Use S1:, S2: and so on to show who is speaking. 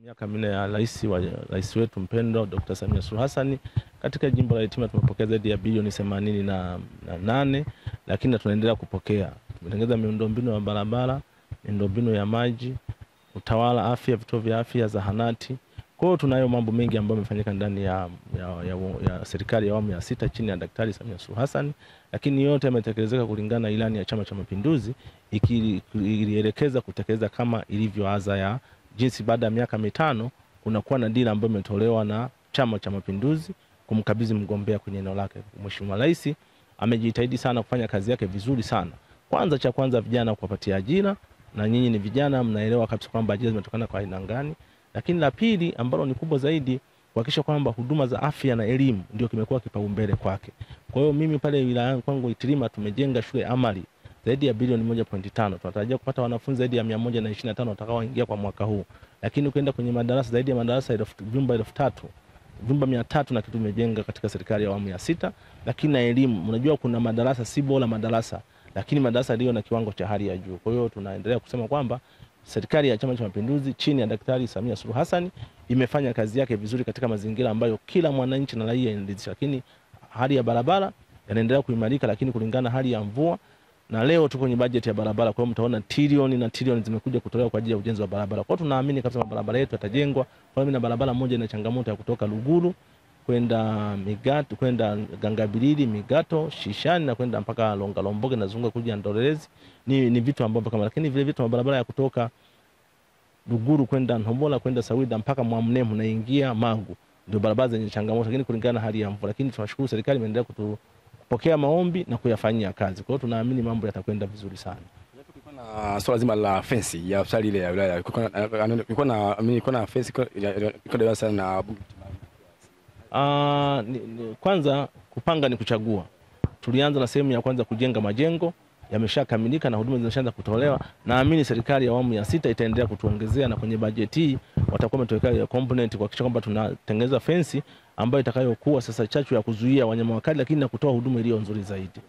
S1: Miaka minne ya rais wetu mpendwa Dr. Samia Suluhu Hassan, katika jimbo la Itilima tumepokea zaidi ya bilioni 88, lakini tunaendelea kupokea. Tumetengeneza miundombinu ya barabara, miundombinu ya maji, utawala, afya, vituo vya afya, zahanati. Kwa hiyo tunayo mambo mengi ambayo yamefanyika ndani ya serikali ya awamu ya 6 chini ya Daktari Samia Suluhu Hassan, lakini yote yametekelezeka kulingana na ilani ya Chama cha Mapinduzi ikielekeza kutekeleza kama ilivyoanza ya jinsi baada ya miaka 5 kunakuwa na dira ambayo imetolewa na Chama cha Mapinduzi kumkabidhi mgombea kwenye eneo lake. Mheshimiwa Rais amejitahidi sana kufanya kazi yake vizuri sana. Kwanza vijana kuwapatia ajira, na nyinyi ni vijana mnaelewa kabisa kwamba ajira zimetokana kwa aina gani. Lakini la pili ambalo ni kubwa zaidi, kuhakikisha kwamba huduma za afya na elimu ndio kimekuwa kipaumbele kwake. Kwa hiyo mimi pale wilayani kwangu Itilima tumejenga shule amali zaidi ya bilioni 1.5. Tunatarajia kupata wanafunzi zaidi ya 125 watakaoingia kwa mwaka huu. Lakini ukienda kwenye madarasa zaidi ya madarasa vyumba 3,000, vyumba 300 na kitu tumejenga katika serikali ya awamu ya 6. Lakini na elimu, unajua kuna madarasa si bora madarasa, lakini madarasa ndio na kiwango cha hali ya juu. Kwa hiyo tunaendelea kusema kwamba serikali ya Chama cha Mapinduzi chini ya Daktari Samia Suluhu Hassan imefanya kazi yake vizuri katika mazingira ambayo kila mwananchi na raia inaridhisha. Lakini hali ya barabara yanaendelea kuimarika, lakini kulingana hali ya mvua, na leo tuko kwenye bajeti ya barabara. Kwa hiyo mtaona trilioni na trilioni zimekuja kutolewa kwa ajili ya ujenzi wa barabara. Kwa hiyo tunaamini kabisa barabara yetu itajengwa. Kwa hiyo na barabara moja ina changamoto ya kutoka Luguru kwenda Migato, kwenda Gangabilili, Migato, Shishani na kwenda mpaka Longalomboge na zunguka kuja Ndolelezi. Ni vitu ambavyo kama, lakini vile vitu barabara ya kutoka Luguru kwenda Nhombola kwenda Sawida mpaka Mwamnemu na ingia Magu ndio barabara zenye changamoto, lakini kulingana na hali ya mvua. Lakini tunashukuru serikali imeendelea kupokea maombi na kuyafanyia kazi. Kwa hiyo tunaamini mambo yatakwenda vizuri sana.
S2: Kulikuwa na swala zima la fence ya hospitali ile ya wilaya. Kulikuwa na fence iko sana na
S1: kwanza kupanga ni kuchagua. Tulianza na sehemu ya kwanza kujenga majengo, yameshakamilika na huduma zimeshaanza kutolewa. Naamini serikali ya awamu ya 6 itaendelea kutuongezea, na kwenye bajeti watakuwa wametoweka component kuhakikisha kwamba tunatengeneza fence ambayo itakayokuwa sasa chachu ya kuzuia wanyama wakali, lakini na kutoa huduma iliyo nzuri zaidi.